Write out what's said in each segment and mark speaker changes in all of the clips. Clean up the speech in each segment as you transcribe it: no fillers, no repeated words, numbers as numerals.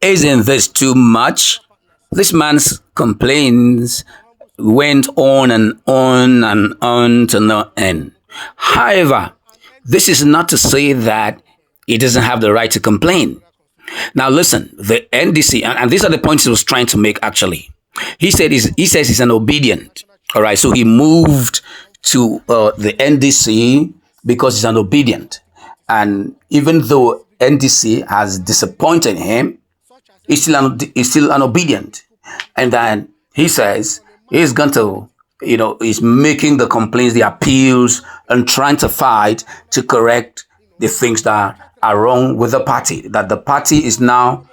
Speaker 1: Isn't this too much? This man's complaints went on and on and on to no end. However, this is not to say that he doesn't have the right to complain. Now, listen, the NDC, and these are the points he was trying to make actually. He says he's an obedient. All right, so he moved to the NDC because he's an obedient. And even though NDC has disappointed him, he's still an obedient. And then he says he's going to, he's making the complaints, the appeals, and trying to fight to correct the things that are wrong with the party. That the party is now,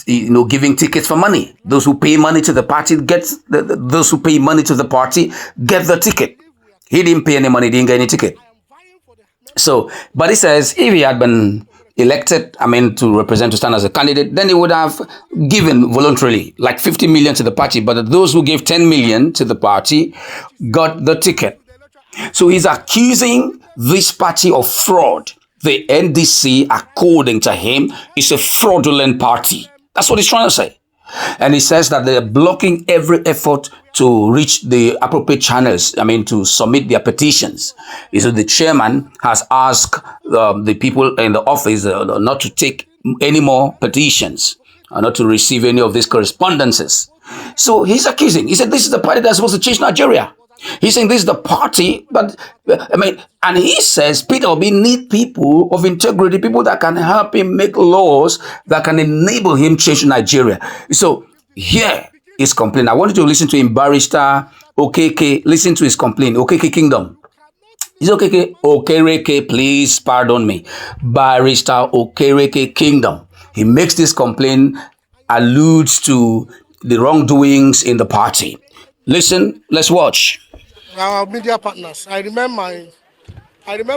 Speaker 1: giving tickets for money. Those who pay money to the party those who pay money to the party get the ticket. He didn't pay any money, didn't get any ticket. So, but he says if he had been elected, to represent, to stand as a candidate, then he would have given voluntarily like 50 million to the party. But those who gave 10 million to the party got the ticket. So he's accusing this party of fraud. The NDC, according to him, is a fraudulent party. That's what he's trying to say. And he says that they're blocking every effort to reach the appropriate channels, to submit their petitions. He said the chairman has asked the people in the office not to take any more petitions, not to receive any of these correspondences. So he's accusing. He said this is the party that's supposed to change Nigeria. He's saying this is the party, but and he says Peter Obi need people of integrity, people that can help him make laws that can enable him change Nigeria. So here is complaint. I want you to listen to him, Barrister Okere. Listen to his complaint. Okere Kingdom. Is Okere, please pardon me. Barrister Okere Kingdom. He makes this complaint, alludes to the wrongdoings in the party. Listen, let's watch.
Speaker 2: Our media partners. I remember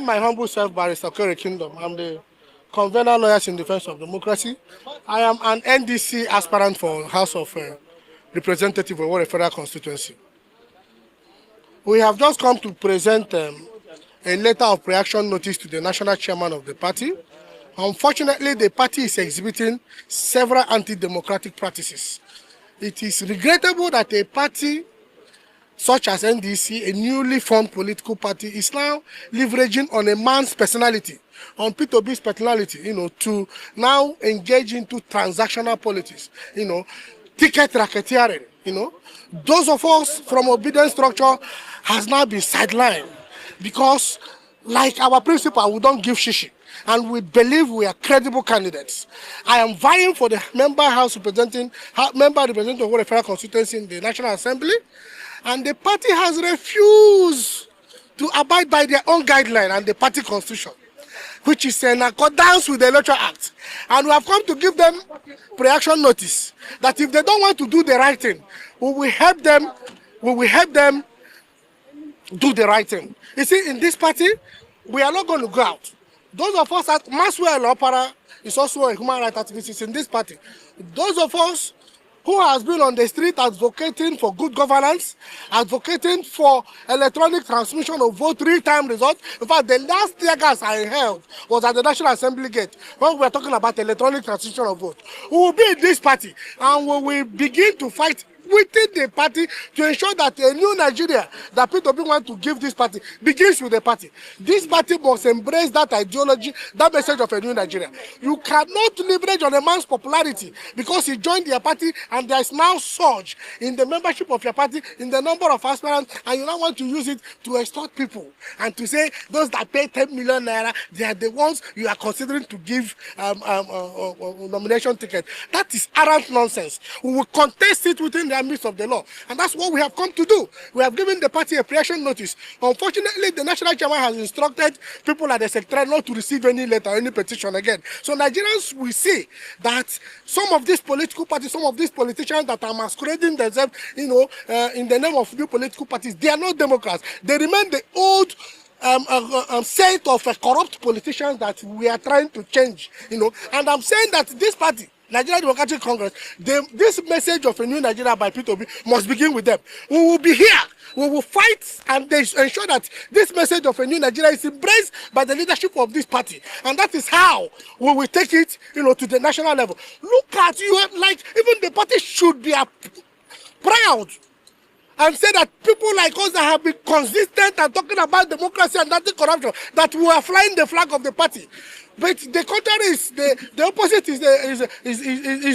Speaker 2: my humble self, Barrister Okere Kingdom. I'm the convener lawyers in defense of democracy. I am an NDC aspirant for House of Representative of Okere Federal Constituency. We have just come to present a letter of reaction notice to the national chairman of the party. Unfortunately, the party is exhibiting several anti-democratic practices. It is regrettable that a party such as NDC, a newly formed political party, is now leveraging on a man's personality, on Peter Obi's personality, to now engage into transactional politics, ticket racketeering, Those of us from obedient structure has now been sidelined because, like our principal, we don't give shishi. And we believe we are credible candidates. I am vying for the member representing Okere Federal Constituency in the National Assembly, and the party has refused to abide by their own guideline and the party constitution, which is in accordance with the Electoral Act. And we have come to give them pre-action notice that if they don't want to do the right thing, we will help them do the right thing. You see, in this party, we are not going to go out. Those of us at Maswell Opera is also a human rights activist in this party. Those of us who has been on the street advocating for good governance, advocating for electronic transmission of vote, real-time results. In fact, the last tear gas I held was at the National Assembly gate when we were talking about electronic transmission of vote. We will be in this party and we will begin to fight within the party to ensure that a new Nigeria that Peter Obi wants to give this party begins with the party. This party must embrace that ideology, that message of a new Nigeria. You cannot leverage on a man's popularity because he joined your party and there is now surge in the membership of your party, in the number of aspirants, and you now want to use it to extort people and to say those that pay 10 million naira, they are the ones you are considering to give nomination ticket. That is arrant nonsense. We will contest it within the midst of the law, and that's what we have come to do. We have given the party a pre-action notice. Unfortunately, the national chairman has instructed people at the secretariat not to receive any letter, any petition again. So Nigerians will see that some of these political parties, some of these politicians that are masquerading themselves, in the name of new political parties, they are not Democrats. They remain the old set of corrupt politicians that we are trying to change. And I'm saying that this party Nigeria Democratic Congress, this message of a new Nigeria by P2B must begin with them. We will be here. We will fight and they ensure that this message of a new Nigeria is embraced by the leadership of this party. And that is how we will take it, to the national level. Look at you, like even the party should be proud and say that people like us that have been consistent and talking about democracy and anti-corruption, that we are flying the flag of the party. But the contrary is the opposite is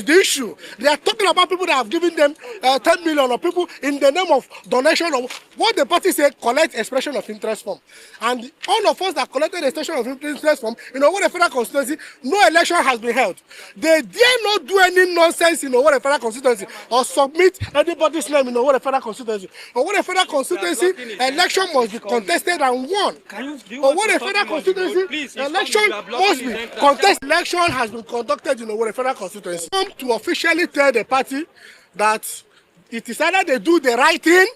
Speaker 2: the issue. They are talking about people that have given them 10 million, or people in the name of donation, or what the party say, collect expression of interest form. And all of us that collected expression of interest form in Okere federal constituency, no election has been held. They dare not do any nonsense in Okere federal constituency or submit anybody's name in Okere federal constituency. Okere federal constituency election must be contested and won. Okere federal constituency election must be contested. Election has been conducted in Okere federal constituency. To officially tell the party that it is either they do the right thing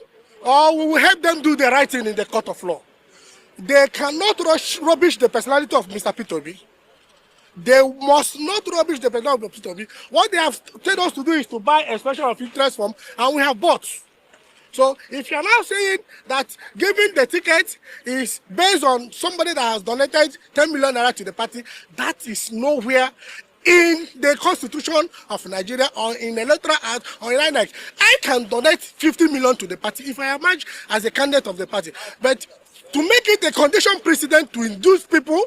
Speaker 2: or we will help them do the right thing in the court of law. They cannot rubbish the personality of Mr. P2B. They must not rubbish the personality of P2B. What they have told us to do is to buy expression of interest form, and we have bought. So if you are now saying that giving the ticket is based on somebody that has donated 10 million naira to the party, that is nowhere in the constitution of Nigeria or in electoral act or in INEC. I can donate 50 million to the party if I emerge as a candidate of the party. But to make it a condition precedent to induce people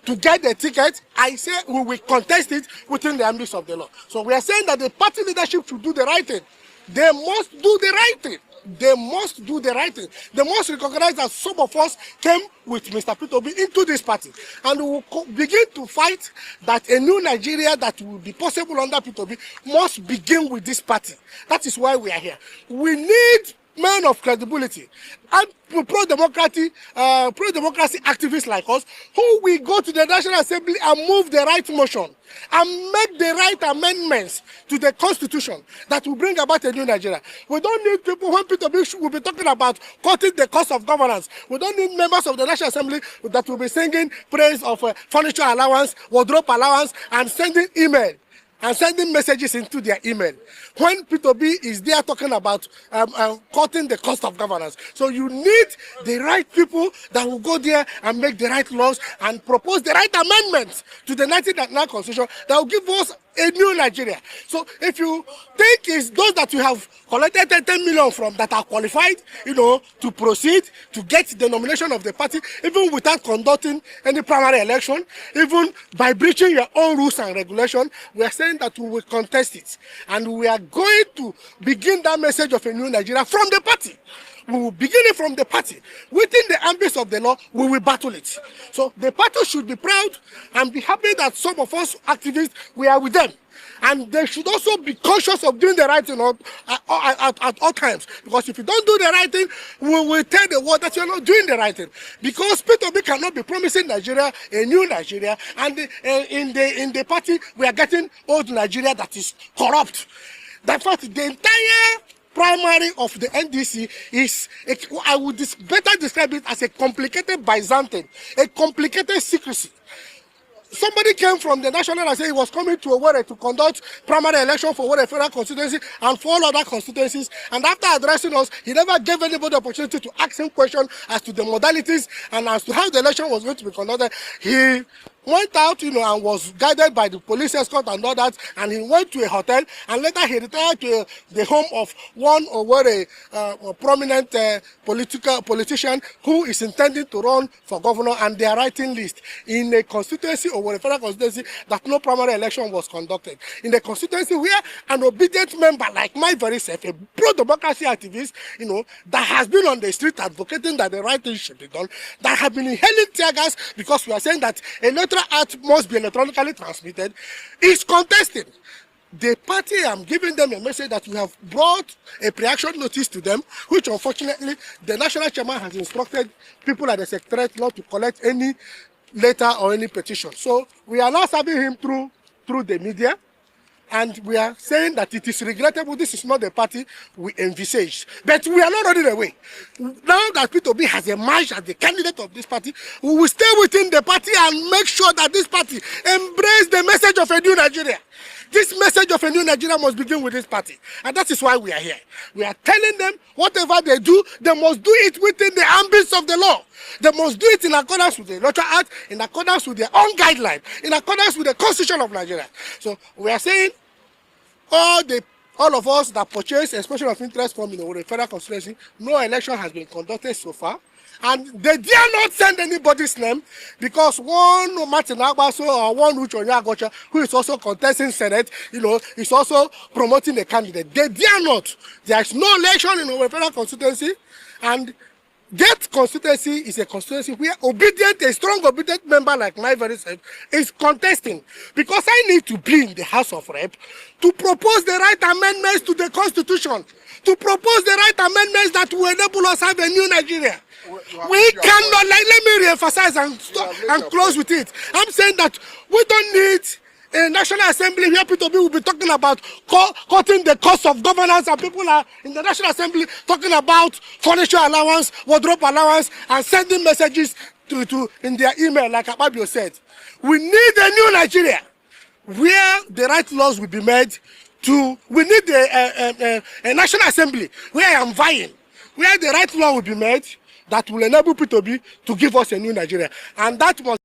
Speaker 2: to get the ticket, I say we will contest it within the ambit of the law. So we are saying that the party leadership should do the right thing. They must do the right thing. They must do the right thing. They must recognize that some of us came with Mr. P2B into this party. And we will begin to fight that a new Nigeria that will be possible under P2B must begin with this party. That is why we are here. We need men of credibility and pro-democracy activists like us who will go to the National Assembly and move the right motion and make the right amendments to the constitution that will bring about a new Nigeria. We don't need people when P2B will be talking about cutting the cost of governance. We don't need members of the National Assembly that will be singing praise of furniture allowance, wardrobe allowance, and sending email and sending messages into their email when P2B is there talking about cutting the cost of governance. So you need the right people that will go there and make the right laws and propose the right amendments to the 1999 Constitution that will give us a new Nigeria. So if you think it's those that you have collected 10 million from that are qualified, to proceed to get the nomination of the party, even without conducting any primary election, even by breaching your own rules and regulations, we are saying that we will contest it. And we are going to begin that message of a new Nigeria from the party. We will begin it from the party. Within the ambit of the law, we will battle it. So the party should be proud and be happy that some of us activists, we are with them. And they should also be conscious of doing the right thing at all times. Because if you don't do the right thing, we will tell the world that you are not doing the right thing. Because P2B cannot be promising Nigeria a new Nigeria, and in the party we are getting old Nigeria that is corrupt. In fact, the entire primary of the NDC is, I would better describe it as a complicated Byzantine, a complicated secrecy. Somebody came from the national and said he was coming to Okere to conduct primary election for Okere federal constituency and for all other constituencies. And after addressing us, he never gave anybody the opportunity to ask him questions as to the modalities and as to how the election was going to be conducted. He went out, and was guided by the police escort and all that, and he went to a hotel, and later he retired to the home of one Okere prominent politician who is intending to run for governor, and they are writing list in a constituency, or a federal constituency, that no primary election was conducted. In the constituency where an obedient member like my very self, a pro-democracy activist, that has been on the street advocating that the right thing should be done, that have been inhaling tear gas because we are saying that electoral act must be electronically transmitted, is contested. The party, I'm giving them a message that we have brought a pre-action notice to them, which unfortunately the national chairman has instructed people at the secretariat not to collect any letter or any petition. So we are now serving him through the media, and we are saying that it is regrettable. This is not the party we envisaged. But we are not running away. Now that P2B has emerged as the candidate of this party, we will stay within the party and make sure that this party embrace the message of a new Nigeria. This message of a new Nigeria must begin with this party. And that is why we are here. We are telling them whatever they do, they must do it within the ambits of the law. They must do it in accordance with the Electoral Act, in accordance with their own guidelines, in accordance with the Constitution of Nigeria. So we are saying all of us that purchase expression of interest form in the federal constituency, no election has been conducted so far. And they dare not send anybody's name because one Martin Agbaso or one Uche Onyeagocha, who is also contesting Senate, is also promoting a candidate. They dare not. There is no election in the federal constituency, and that constituency is a constituency where a strong obedient member like my very self is contesting, because I need to be in the House of Rep to propose the right amendments to the Constitution, to propose the right amendments that will enable us to have a new Nigeria. We cannot, let me re-emphasize and close with it. I'm saying that we don't need a National Assembly where people will be talking about cutting the cost of governance, and people are in the National Assembly talking about furniture allowance, wardrobe allowance, and sending messages in their email, like Akpabio said. We need a new Nigeria where the right laws will be made. We need a National Assembly where I am vying, where the right law will be made that will enable P2B to give us a new Nigeria. And that must